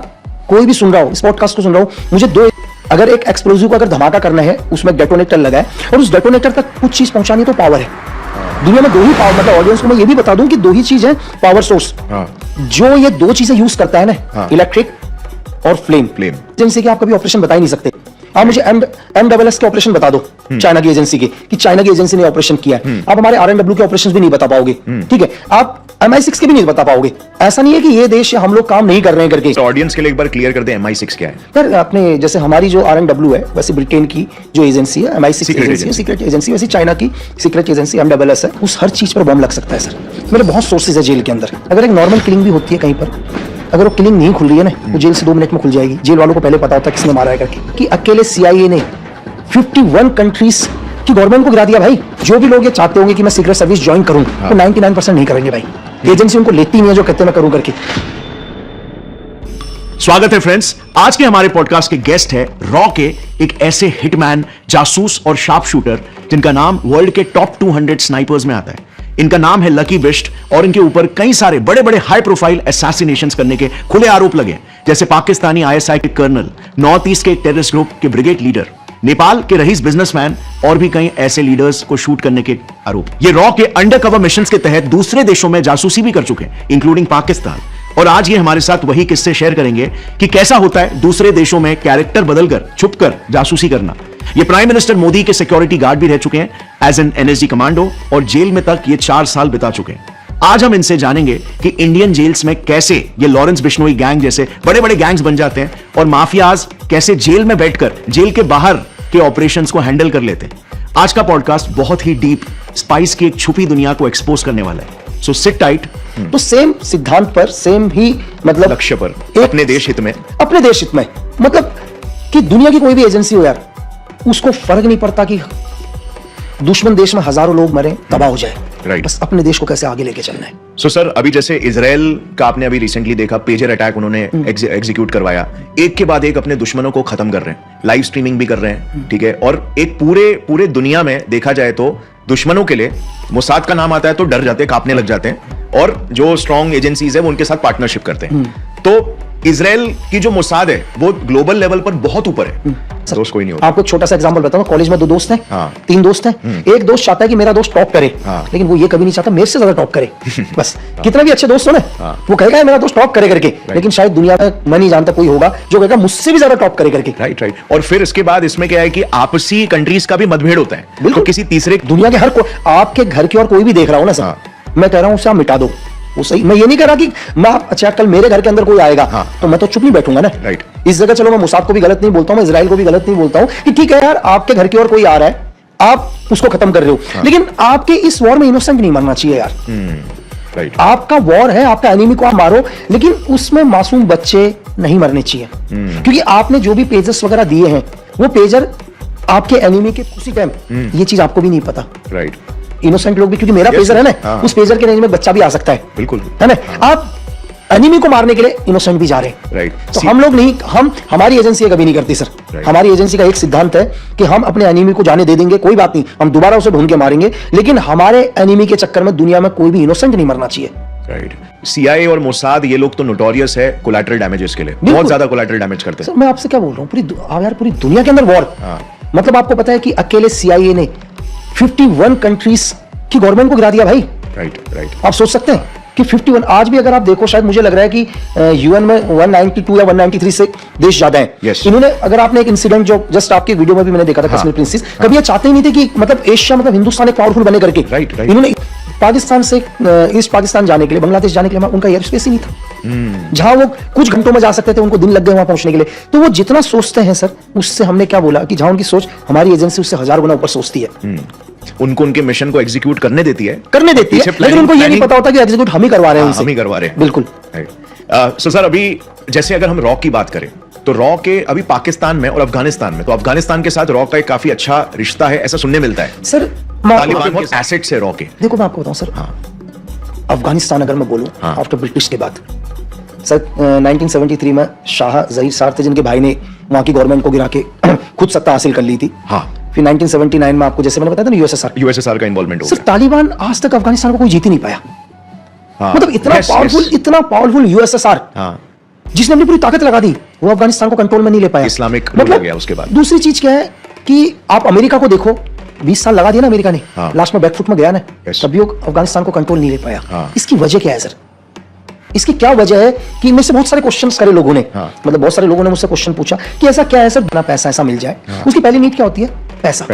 कोई भी सुन रहा हो, इस पॉडकास्ट को सुन रहा हो, मुझे दो, अगर एक एक्सप्लोजिव को अगर धमाका करना है उसमें डेटोनेटर लगा है और उस डेटोनेटर तक कुछ चीज पहुंचानी तो पावर है। दुनिया में दो ही पावर, मतलब ऑडियंस को मैं ये भी बता दूं कि दो ही चीज है पावर सोर्स, जो ये दो चीजें यूज करता है ना, इलेक्ट्रिक और फ्लेम। जिनसे कि आप कभी ऑपरेशन बता ही नहीं सकते। आप मुझे MSS के ऑपरेशन बता दो चाइना की एजेंसी के, कि चाइना की एजेंसी ने ऑपरेशन किया है। आप हमारे RNW के ऑपरेशन भी नहीं बता पाओगे, ठीक है। आप MI6 के भी नहीं बता पाओगे। ऐसा नहीं है कि ये देश या हम लोग काम नहीं कर रहे हैं करके। ऑडियंस के लिए एक बार क्लियर कर दे MI6 क्या है। यार आपने जैसे हमारी जो RNW है वैसे ब्रिटेन की जो एजेंसी है MI6 एजेंसी है, सीक्रेट एजेंसी, वैसे चाइना की सीक्रेट एजेंसी MSS है। उस हर चीज पर बम लग सकता है सर। मेरे बहुत सोर्सेज है जेल के अंदर। अगर एक नॉर्मल किलिंग भी होती है कहीं पर, अगर वो किलिंग नहीं खुल रही है ना, वो जेल से 2 मिनट में खुल जाएगी। जेल वालों को पहले पता होता है किसने मारा है करके। कि अकेले CIA ने 51 कंट्रीज की गवर्नमेंट को गिरा दिया भाई। जो भी लोग ये चाहते होंगे कि मैं सीक्रेट सर्विस ज्वाइन करूं, तो 99% नहीं करेंगे भाई। एजेंसी उनको लेती नहीं है जो कहते मैं करूं करके। स्वागत है फ्रेंड्स, आज के हमारे पॉडकास्ट के गेस्ट है रॉ के एक ऐसे हिटमैन, जासूस और शार्प शूटर जिनका नाम वर्ल्ड के टॉप 200 स्नाइपर्स में आता है। इनका नाम है लकी बिस्ट और इनके ऊपर कई सारे बड़े बड़े हाई प्रोफाइल असैसिनेशंस करने के खुले आरोप लगे, जैसे पाकिस्तानी ISI के कर्नल, नॉर्थ ईस्ट के एक टेररिस्ट ग्रुप के ब्रिगेड लीडर, नेपाल के रईस बिजनेसमैन और भी कई ऐसे लीडर्स को शूट करने के आरोप। ये रॉ के अंडरकवर मिशंस के तहत दूसरे देशों में जासूसी भी कर चुके हैं, इंक्लूडिंग पाकिस्तान। और आज ये हमारे साथ वही किस्से शेयर करेंगे कि कैसा होता है दूसरे देशों में कैरेक्टर बदलकर छुपकर जासूसी करना। ये प्राइम मिनिस्टर मोदी के सिक्योरिटी गार्ड भी रह चुके हैं एज एन NSG कमांडो, और जेल में तक ये 4 साल बिता चुके हैं। आज हम इनसे जानेंगे कि इंडियन जेल्स में कैसे ये लॉरेंस बिश्नोई गैंग जैसे बड़े बड़े गैंग्स बन जाते हैं और माफियाज कैसे जेल में बैठकर जेल के बाहर के ऑपरेशंस को हैंडल कर लेते हैं। आज का पॉडकास्ट बहुत ही डीप, स्पाइस की एक छुपी दुनिया को एक्सपोज करने वाला है। So sit tight. तो सेम सिद्धांत पर, सेम ही मतलब लक्ष्य पर, अपने देश हित में, अपने देश हित में, मतलब कि दुनिया की कोई भी एजेंसी हो यार, उसको फर्क नहीं पड़ता कि दुश्मन देश में हजारों लोग मरे, तबाह हो जाए, राइट। बस अपने देश को कैसे आगे लेके चलना है। सो सर, अभी जैसे इजराइल का आपने अभी रिसेंटली देखा, पेजर अटैक उन्होंने एग्जीक्यूट करवाया, एक के बाद एक अपने दुश्मनों को खत्म कर रहे हैं, लाइव स्ट्रीमिंग भी कर रहे हैं, ठीक है। और एक पूरे दुनिया में देखा जाए तो दुश्मनों के लिए मोसाद का नाम आता है तो डर जाते हैं, कांपने लग जाते हैं, और जो स्ट्रॉन्ग एजेंसीज है वो उनके साथ पार्टनरशिप करते हैं। तो इजराइल की जो मोसाद है वो ग्लोबल लेवल पर बहुत ऊपर है। दोस्त कोई नहीं होता। आपको एक छोटा सा एग्जांपल बताऊं, कॉलेज में 2 दोस्त हैं, 3 दोस्त हैं। एक दोस्त चाहता है कि मेरा दोस्त टॉप करे, लेकिन वो ये कभी नहीं चाहता मेरे से ज्यादा टॉप करे। बस कितना भी अच्छे दोस्त हो ना, वो कहेगा मेरा दोस्त टॉप करे करके, लेकिन शायद दुनिया में मैं नहीं जानता कोई होगा जो कहेगा मुझसे भी ज्यादा टॉप करे करके। राइट। और फिर इसके बाद इसमें क्या है कि आपसी कंट्रीज का भी मतभेद होता है, तो किसी तीसरे दुनिया के हर आपके घर की और कोई भी देख रहा हो ना सर, मैं कह रहा हूं उसे आप मिटा दो, वो सही। मैं ये नहीं कह रहा कि मैं अच्छा कल मेरे घर के अंदर कोई आएगा तो मैं तो चुप नहीं बैठूंगा ना, राइट। इस जगह चलो मैं मुसाद को भी गलत नहीं बोलता हूं, मैं इजराइल को भी गलत नहीं बोलता हूं कि ठीक है यार आपके घर की ओर कोई आ रहा है, आप उसको खत्म कर रहे हो, लेकिन आपके इस वॉर में इनोसेंट नहीं मरना चाहिए यार। राइट। आपका वॉर है, आपका एनिमी को आप मारो, लेकिन उसमें मासूम बच्चे नहीं मरने चाहिए, क्योंकि आपने जो भी पेजर्स वगैरह दिए हैं वो पेजर आपके एनिमी के उसी टाइम, ये चीज आपको भी नहीं पता, राइट। इनोसेंट लोग भी, क्योंकि मेरा पेजर है ना, उस पेजर के रेंज में बच्चा भी आ सकता है, बिल्कुल, है ना। आप एनिमी को मारने के लिए इनोसेंट भी जा रहे हैं, राइट। तो हम लोग नहीं, हमारी एजेंसी कभी नहीं करती सर। हमारी एजेंसी का एक सिद्धांत है कि हम अपने एनिमी को जाने दे देंगे, कोई बात नहीं, हम दोबारा उसे ढूंढ के मारेंगे, लेकिन हमारे एनिमी के चक्कर में दुनिया में कोई भी इनोसेंट नहीं मरना चाहिए। राइट। CIA और मोसाद ये लोग तो नोटोरियस है कोलैटरल डैमेजेस के लिए, बहुत ज्यादा कोलैटरल डैमेज करते हैं। मैं आपसे क्या बोल रहा हूँ, पूरी दुनिया के अंदर वॉर, मतलब आपको पता है कि अकेले CIA ने 51 कंट्रीज की गवर्नमेंट को गिरा दिया भाई। राइट। आप सोच सकते हैं कि 51 आज भी अगर आप देखो, शायद मुझे लग रहा है कि यूएन में 192 या 193 से देश ज्यादा हैं। Yes. इन्होंने, अगर आपने एक इंसिडेंट जो जस्ट आपके वीडियो में भी मैंने देखा था, कश्मीर प्रिंसेस, कभी ये चाहते ही नहीं थे कि मतलब एशिया, मतलब हिंदुस्तान एक पावरफुल बने करके। Right. इन्होंने पाकिस्तान से ईस्ट पाकिस्तान जाने के लिए, बांग्लादेश जाने के लिए उनका एयर स्पेस ही नहीं था। जहां वो कुछ घंटों में जा सकते थे, उनको दिन लग गए वहां पहुंचने के लिए। तो वो जितना सोचते हैं सर, उससे हमने क्या बोला कि जहां उनकी सोच, हमारी एजेंसी उससे 1000 गुना ऊपर सोचती है। उनको उनके मिशन को एग्जीक्यूट करने देती है, लेकिन उनको ये नहीं पता होता कि एग्जीक्यूट हम ही करवा रहे हैं उनसे। हम ही करवा रहे हैं, बिल्कुल। सो सर, अभी जैसे अगर हम रॉ की बात करें तो रॉ के अभी पाकिस्तान में और अफगानिस्तान में, तो अफगानिस्तान के साथ रॉ का एक काफी अच्छा रिश्ता है, ऐसा सुनने मिलता है। सर तालिबान बहुत एसेट्स है रॉ के। देखो मैं आपको बताऊं सर, अफगानिस्तान अगर मैं बोलूं, आफ्टर ब्रिटिश के बाद सर 1973 में शाह ज़हीर सार थे, जिनके भाई ने वहां की गवर्नमेंट को गिरा के खुद सत्ता हासिल कर ली थी। फिर 1979 में आपको जैसे मैंने बताया था ना, यूएसएसआर का इन्वॉल्वमेंट हो गया। सर तालिबान आज तक अफगानिस्तान को कोई जीत ही नहीं पाया। मतलब इतना पावरफुल यूएसएसआर, जिसने अपनी पूरी ताकत लगा दी, वो अफगानिस्तान को कंट्रोल में नहीं ले पाया। इस्लामिक रूल हो गया उसके बाद। दूसरी चीज क्या है कि आप अमेरिका को देखो, 20 साल लगा दिया ना अमेरिका ने, लास्ट में बैकफुट में गया ना, तभी वो अफगानिस्तान को कंट्रोल नहीं ले पाया। इसकी वजह क्या है सर? इसकी क्या वजह है कि इनमें से बहुत सारे क्वेश्चंस करे लोगों ने, मतलब बहुत सारे लोगों ने मुझसे क्वेश्चन पूछा कि ऐसा क्या है सर, बिना पैसा ऐसा मिल जाए। उसकी पहली नीड क्या होती है? पैसा,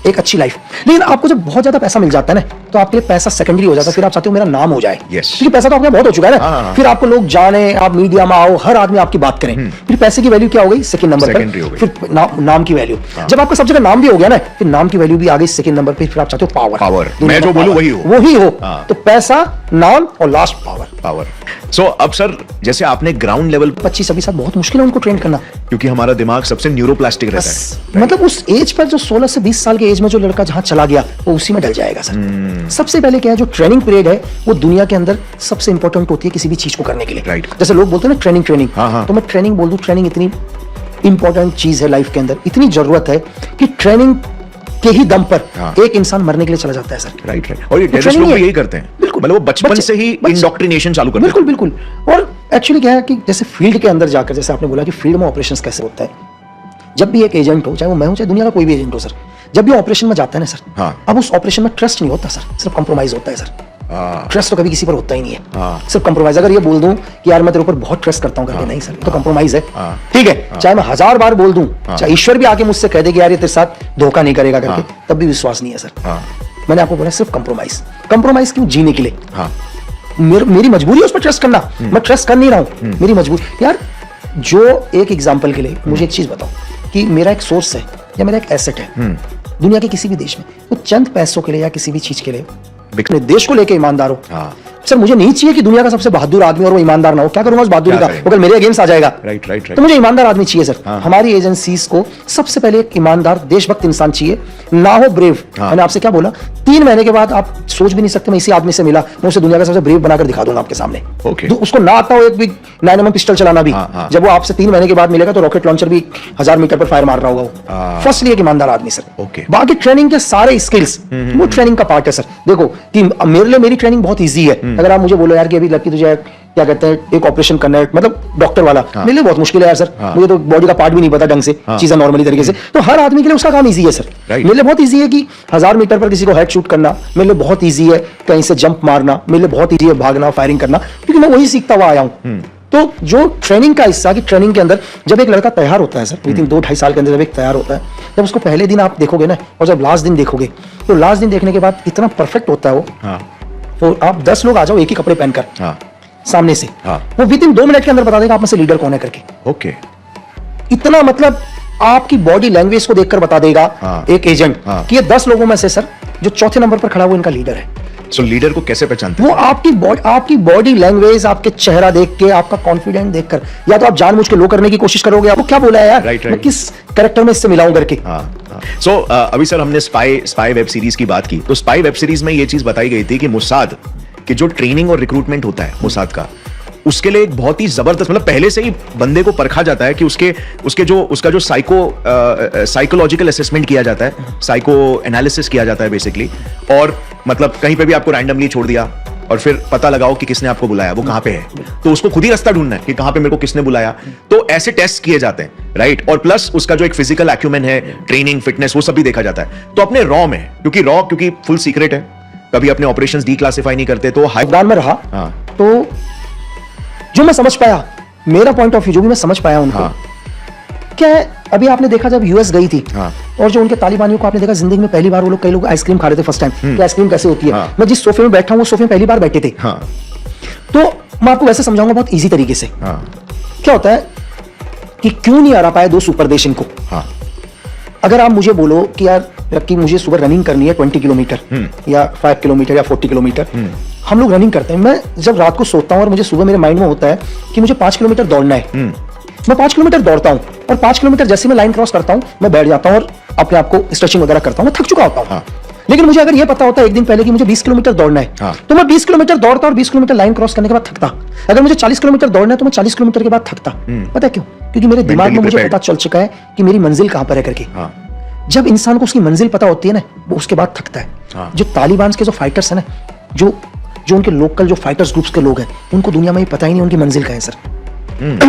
एक अच्छी लाइफ। लेकिन आपको जब बहुत ज्यादा पैसा मिल जाता है ना, तो आपके लिए पैसा सेकेंडरी हो जाता है। फिर आप चाहते हो मेरा नाम हो जाए, क्योंकि पैसा तो आपके बहुत हो चुका है ना। फिर आपको लोग जाने, आप मीडिया में आओ, हर आदमी आपकी बात करें। फिर पैसे की वैल्यू क्या हो गई? सेकंड नंबर पर। फिर नाम की वैल्यू, जब आपका सब जगह नाम भी हो गया ना, फिर नाम की वैल्यू भी आ गई सेकंड नंबर पे। फिर आप चाहते हो पावर, मैं जो बोलूं वही हो। तो पैसा, नाम और लास्ट पावर। सो अब सर, जैसे आपने ग्राउंड लेवल 25-26 साल बहुत मुश्किल है उनको ट्रेन करना, क्योंकि हमारा दिमाग सबसे न्यूरोप्लास्टिक रहता है। मतलब उस एज पर, जो 16 से 20 साल के एज में जो लड़का जहां चला गया, वो उसी में डल जाएगा सर। सबसे पहले क्या है, जो ट्रेनिंग पीरियड है, वो दुनिया के अंदर सबसे इंपॉर्टेंट होती है किसी भी चीज को करने के लिए। जैसे लोग बोलते हैं ना ट्रेनिंग, तो मैं ट्रेनिंग बोल दूं, ट्रेनिंग इतनी इंपॉर्टेंट चीज है लाइफ के अंदर, इतनी जरूरत है कि ट्रेनिंग के ही दम पर एक इंसान मरने के लिए चला जाता है सर। राइट। और ये टेररिस्ट लोग भी यही करते हैं, मतलब वो बचपन से ही इंडोक्ट्रिनेशन चालू करते हैं। बिल्कुल। और एक्चुअली क्या है कि जैसे फील्ड के अंदर जाकर, जैसे आपने बोला कि फील्ड में ऑपरेशंस कैसे होता है, जब भी एक एजेंट हो, चाहे वो मैं हूं, चाहे दुनिया का कोई भी एजेंट हो सर, जब भी ऑपरेशन में जाता है ना सर, अब उस ऑपरेशन में ट्रस्ट नहीं होता सर, सिर्फ कंप्रोमाइज होता है सर। ट्रस्ट तो कभी किसी पर होता ही नहीं है, सिर्फ कंप्रोमाइज। अगर ये बोल दूं कि यार मैं तेरे ऊपर बहुत ट्रस्ट करता हूं करके, नहीं सर, तो कंप्रोमाइज है। ठीक है, चाहे मैं 1000 बार बोल दूं, चाहे ईश्वर भी आके मुझसे कह दे कि यार ये तेरे साथ धोखा नहीं करेगा करके, तब भी विश्वास नहीं है सर। मैंने आपको बोला सिर्फ कंप्रोमाइज क्यों? जीने के लिए। मेरी मजबूरी है उस पर ट्रस्ट करना, मैं ट्रस्ट कर नहीं रहा हूं, मेरी मजबूरी। यार जो एक एग्जांपल के लिए मुझे एक चीज बताओ कि मेरा एक सोर्स है या मेरा एक एसेट है दुनिया के किसी भी देश में, वो चंद पैसों के लिए या किसी भी चीज के लिए अपने देश को लेके ईमानदार हो। सर मुझे नहीं चाहिए कि दुनिया का सबसे बहादुर आदमी और वो ईमानदार ना हो। क्या करूंगा उस बहादुरी का? अगर मेरे अगेंस्ट आ जाएगा। राइट। तो मुझे ईमानदार आदमी चाहिए सर। हमारी एजेंसीज को सबसे पहले एक ईमानदार देशभक्त इंसान चाहिए, ना हो ब्रेव। मैंने आपसे क्या बोला, 3 महीने के बाद आप सोच भी नहीं सकते मैं इसी आदमी से मिला, मैं उसे दुनिया का सबसे ब्रेव बनाकर दिखा दूंगा आपके सामने। तो उसको ना आता हो एक भी 9mm पिस्टल चलाना भी, जब वो आपसे 3 महीने के बाद मिलेगा तो रॉकेट लॉन्चर भी 1000 मीटर पर फायर मार रहा होगा वो। फर्स्टली एक ईमानदार आदमी सर। बाकी ट्रेनिंग के सारे स्किल्स वो ट्रेनिंग का पार्ट है सर। देखो कि मेरे लिए मेरी ट्रेनिंग बहुत ईजी है। अगर आप मुझे बोलो यार कि अभी लकी तुझे क्या कहते हैं एक ऑपरेशन करना है, मतलब डॉक्टर वाला, मेरे लिए बहुत मुश्किल है यार सर। मुझे तो बॉडी का पार्ट भी नहीं पता ढंग से, चीजें नॉर्मली तरीके से। तो हर आदमी के लिए उसका काम इजी है सर। मेरे लिए बहुत इजी है कि 1000 मीटर पर किसी को हेड शूट करना, मेरे लिए बहुत इजी है कहीं से जंप मारना, मेरे लिए बहुत इजी है भागना, फायरिंग करना, क्योंकि मैं वही सीखता हुआ आया हूं। तो जो ट्रेनिंग का हिस्सा, कि ट्रेनिंग के अंदर जब एक लड़का तैयार होता है सर, विदिन 2-2.5 साल के अंदर जब एक तैयार होता है, जब उसको पहले दिन आप देखोगे ना और जब लास्ट दिन देखोगे, तो लास्ट दिन देखने के बाद इतना परफेक्ट होता है वो। तो आप 10 लोग आ जाओ एक ही कपड़े पहनकर सामने से, वो विदिन 2 मिनट के अंदर बता देगा आप में से लीडर कौन है करके। इतना मतलब आपकी बॉडी लैंग्वेज को देखकर बता देगा एक एजेंट कि ये 10 लोगों में से सर जो चौथे नंबर पर खड़ा वो इनका लीडर है। सो लीडर को कैसे पहचानते हैं? वो आपकी बॉडी लैंग्वेज, आपके चेहरा देख के, आपका कॉन्फिडेंस देखकर, या तो आप जानबूझ के लो करने की कोशिश करोगे, आपको क्या बोला है यार, मैं किस कैरेक्टर में इससे मिलाऊं करके। सो अभी सर हमने स्पाई वेब सीरीज की बात की, तो स्पाई वेब सीरीज में ये चीज बताई गई थी कि मोसाद कि जो ट्रेनिंग और रिक्रूटमेंट होता है मोसाद का, उसके लिए एक बहुत ही जबरदस्त, मतलब पहले से ही बंदे को परखा जाता है कि उसका जो साइकोलॉजिकल असेसमेंट किया जाता है, साइको एनालिसिस किया जाता है बेसिकली। और मतलब कहीं पे भी आपको रैंडमली छोड़ दिया, और फिर पता लगाओ कि किसने आपको बुलाया, वो कहां पे है, तो उसको खुद ही रास्ता ढूंढना है कि कहां पे मेरे को किसने बुलाया। तो ऐसे टेस्ट किए जाते हैं, राइट। और प्लस उसका जो एक फिजिकल एक्यूमेन है, ट्रेनिंग, फिटनेस, वो सब भी देखा जाता है। तो अपने रॉ में, क्योंकि फुल सीक्रेट है, कभी अपने ऑपरेशंस डिक्लासिफाई नहीं करते, तो अफगान में रहा। हाँ। तो जो मैं समझ पाया, मेरा पॉइंट ऑफ व्यू जो भी मैं समझ पाया उनको, हाँ। क्या है, अभी आपने देखा जब यूएस गई थी, हाँ। और जो उनके तालिबानियों को आपने देखा जिंदगी में पहली बार वो लोग, कई लोग आइसक्रीम खा रहे थे फर्स्ट टाइम, कि आइसक्रीम कैसे होती है। हाँ। मैं जिस सोफे में बैठा हूं वो सोफे में पहली बार बैठे थे। हाँ। तो मैं आपको वैसे समझाऊंगा बहुत इजी तरीके से। हाँ। क्या होता है कि क्यों नहीं हरा पाए दो सुपर देश इनको। हाँ। अगर आप मुझे बोलो कि यार कि मुझे सुबह रनिंग करनी है 20 किलोमीटर या 5 किलोमीटर या 40 किलोमीटर, हम लोग रनिंग करते हैं। मैं जब रात को सोता हूं और मुझे सुबह मेरे माइंड में होता है कि मुझे 5 किलोमीटर दौड़ना है, मैं 5 किलोमीटर दौड़ता हूं, और 5 किलोमीटर जैसे मैं लाइन क्रॉस करता हूं मैं बैठ जाता हूं और अपने आप को स्ट्रेचिंग वगैरह करता हूं, मैं थक चुका होता हूं। हाँ। लेकिन मुझे अगर ये पता होता है एक दिन पहले कि मुझे 20 किलोमीटर दौड़ना है, हाँ। तो मैं 20 किलोमीटर दौड़ता और 20 किलोमीटर लाइन क्रॉस करने के बाद थकता। अगर मुझे 40 किलोमीटर दौड़ना है तो मैं 40 किलोमीटर के बाद थकता। पता है क्यों? क्योंकि मेरे दिमाग में मुझे पता चल चुका है कि मेरी मंजिल कहां पर है करके। हाँ। जब इंसान को उसकी मंजिल पता होती है ना, वो उसके बाद थकता है। हाँ। जो तालिबान के जो फाइटर्स है ना, जो उनके लोकल जो फाइटर्स ग्रुप्स के लोग हैं, उनको दुनिया में पता ही नहीं उनकी मंजिल का है सर।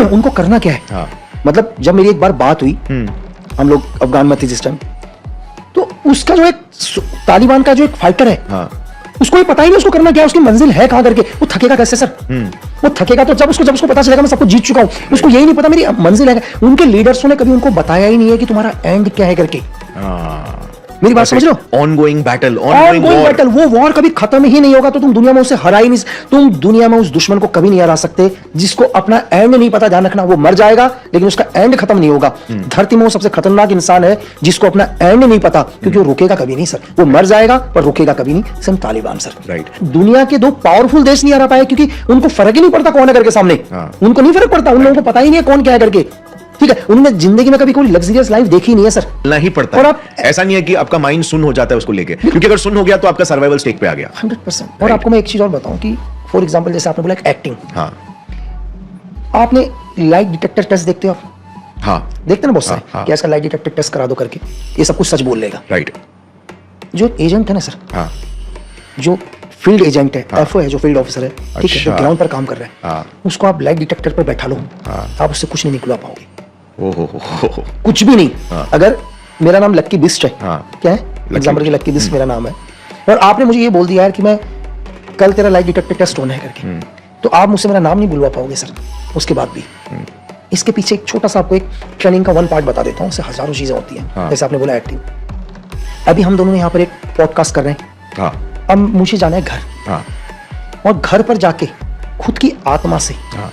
उनको करना क्या है। हाँ। मतलब जब मेरी एक बार बात हुई, हम लोग अफगान में थे जिस टाइम, तो उसका जो एक तालिबान का जो एक फाइटर है, हाँ। उसको ये पता ही नहीं उसको करना क्या है, उसकी मंजिल है कहां करके। वो थकेगा कैसे सर? वो थकेगा तो जब उसको पता चलेगा मैं सबको जीत चुका हूं, उसको यही नहीं पता मेरी मंजिल है। उनके लीडर्सों ने कभी उनको बताया ही नहीं है कि तुम्हारा एंड क्या है करके। मेरी बात समझ लो, ऑनगोइंग बैटल, ऑनगोइंग बैटल, वो वॉर कभी खत्म ही नहीं होगा। तो तुम दुनिया में उसे हरा ही नहीं, तुम दुनिया में उस दुश्मन को कभी नहीं हरा सकते जिसको अपना एंड नहीं पता। ध्यान रखना, वो मर जाएगा लेकिन उसका एंड खत्म नहीं होगा। धरती में वो सबसे खतरनाक इंसान है जिसको अपना एंड नहीं पता, क्योंकि वो रुकेगा कभी नहीं सर। वो मर जाएगा पर रुकेगा कभी नहीं। सिर्फ तालिबान सर। राइट। दुनिया के दो पावरफुल देश नहीं हरा पाए क्योंकि उनको फर्क ही नहीं पड़ता कौन है करके सामने। उनको नहीं फर्क पड़ता, उन लोगों को पता ही नहीं है कौन क्या है करके। ठीक है, उन्होंने जिंदगी में कभी कोई लग्जरियस लाइफ देखी नहीं है सर। नहीं पड़ता। और आप ऐसा नहीं है कि आपका माइंड सुन हो जाता है उसको लेके, क्योंकि अगर सुन हो गया तो आपका सर्वाइवल स्टेक पे आ गया 100%। और आपको मैं एक चीज और बताऊं कि फॉर एग्जांपल जैसे आपने बोला एक्टिंग, हाँ। आपने लाइट डिटेक्टर टेस्ट देखते हो आप? हाँ। देखते ना बहुत सारे, हाँ। कि इसका लाइट डिटेक्टर टेस्ट करा दो करके, ये सब कुछ सच बोल लेगा। राइट। जो एजेंट है ना सर, हाँ। जो फील्ड एजेंट है, एफओ है, जो फील्ड ऑफिसर है, ठीक है, जो अच्छा। ग्राउंड पर काम कर रहा है, हाँ। उसको आप लाइट डिटेक्टर पर बैठा लो, आप उससे कुछ नहीं निकलवा पाओगे। हो। कुछ भी नहीं। अगर मेरा नाम लक्की बिस्ट है, हाँ। क्या है एग्जाम्पल की, लक्की बिस्ट मेरा नाम है, और आपने मुझे ये बोल दिया यार कि मैं कल तेरा लाइट डिटेक्टर टेस्ट होना है करके, तो आप मुझसे मेरा नाम नहीं बुलवा पाओगे सर उसके बाद भी। इसके पीछे एक छोटा सा आपको एक ट्रेनिंग का वन पार्ट बता देता हूँ, उससे हजारों चीजें होती हैं। हाँ। जैसे आपने बोला एक्टिंग, अभी हम दोनों यहाँ पर एक पॉडकास्ट कर रहे हैं, हाँ। अब मुझे जाना है घर, हाँ। और घर पर जाके खुद की आत्मा से, हाँ।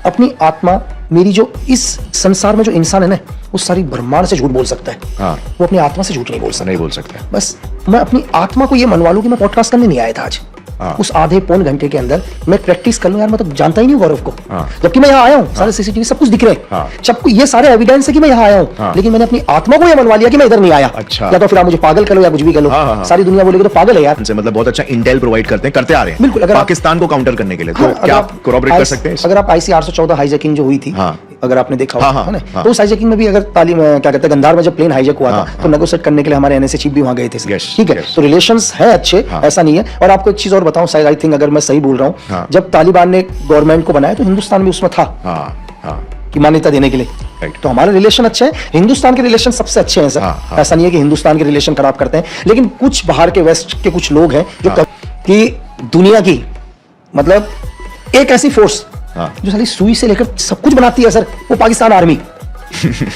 अपनी आत्मा, मेरी जो इस संसार में जो इंसान है ना, वो सारी ब्रह्मांड से झूठ बोल सकता है, हाँ। वो अपनी आत्मा से झूठ नहीं बोल सकता। नहीं बोल सकता। बस मैं अपनी आत्मा को ये मनवा लूं कि मैं पॉडकास्ट करने नहीं आया था आज। हाँ। उस आधे पौन घंटे के अंदर मैं प्रैक्टिस कर लूं, यार मैं तो जानता ही नहीं हूं गौरव को, हाँ। जबकि मैं यहाँ आया हूँ, सारे सीसीटीवी सब कुछ दिख रहे हैं, हाँ। सबको ये सारे एविडेंस है कि मैं यहाँ आया हूँ, हाँ। लेकिन मैंने अपनी आत्मा को ये मनवा लिया कि मैं इधर नहीं आया। अच्छा। या तो फिर आप मुझे पागल कर लो या कुछ भी कर लो, हाँ, हाँ, हाँ। सारी दुनिया बोलेगी तो पागल है यार। उनसे मतलब बहुत अच्छा इंटेल प्रोवाइड करते आ रहे हैं बिल्कुल। अगर पाकिस्तान को काउंटर करने के लिए, तो क्या आप कोऑपरेट कर सकते हैं? अगर आप IC 814 हाईजैकिंग जो हुई थी, हाँ। अगर आपने देखा हाँ, हो, हाँ, है ना, हाँ। तो उस हाईजैकिंग में भी अगर क्या कहते हैं, गंधार में जब प्लेन हाईजैक हुआ हाँ, था, तो नेगोशिएट करने के लिए हमारे NSA चीफ भी वहां गए थे सर। Yes, ठीक है, yes. तो रिलेशंस है अच्छे, हाँ। ऐसा नहीं है। और आपको एक चीज और बताऊं, शायद आई थिंक अगर मैं सही बोल रहा हूँ, हाँ। जब तालिबान ने गवर्नमेंट को बनाया तो हिंदुस्तान भी उसमें था हाँ। कि मान्यता देने के लिए। Right. तो हमारे रिलेशन अच्छे हैं, हिंदुस्तान के रिलेशन सबसे अच्छे हैं सर। हाँ, हाँ। ऐसा नहीं है कि हिंदुस्तान के रिलेशन खराब करते हैं, लेकिन कुछ बाहर के वेस्ट के कुछ लोग हैं जो कि दुनिया की मतलब एक ऐसी फोर्स जो साली सुई से लेकर सब कुछ बनाती है सर, वो पाकिस्तान आर्मी।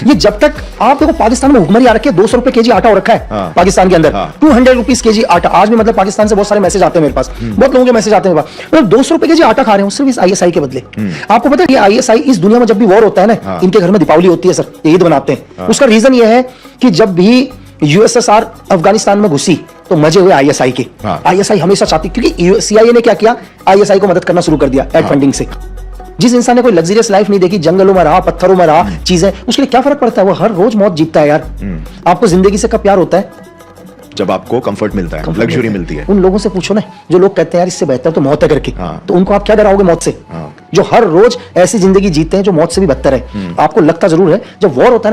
ये जब तक आप देखो, पाकिस्तान में भुखमरी आ रखी है, 200 रुपए केजी आटा हो रखा है पाकिस्तान के अंदर, 200 रुपीज केजी आटा। आज भी मतलब पाकिस्तान से बहुत सारे मैसेज आते हैं मेरे पास, बहुत लोगों के मैसेज आते हैं मेरे पास, मतलब 200 रुपए केजी आटा खा रहे हैं सिर्फ इस ISI के बदले। आपको पता है ये ISI इस दुनिया में जब भी वॉर होता है ना, इनके घर में दीपावली होती है सर, ईद बनाते हैं। उसका रीजन ये है कि जब भी USSR अफगानिस्तान में घुसी तो मजे हुए ISI के। ISI हमेशा चाहती, क्योंकि CIA ने क्या किया, ISI को मदद करना शुरू कर दिया एड फंडिंग से। जिस इंसान ने कोई लग्जरियस लाइफ नहीं देखी, जंगलों में रहा, पत्थरों में रहा, चीजें, उसके लिए क्या फर्क पड़ता है, वो हर रोज मौत जीतता है यार। आपको जिंदगी से कब प्यार होता है? जब आपको कंफर्ट मिलता है, लग्जरी मिलती है। उन लोगों से पूछो ना जो लोग कहते हैं यार इससे बेहतर तो मौत है करके, तो उनको आप क्या डराओगे मौत से? जो हर रोज ऐसी जिंदगी जीते हैं जो मौत से भी बदतर है। आपको लगता जरूर है जब वॉर होता है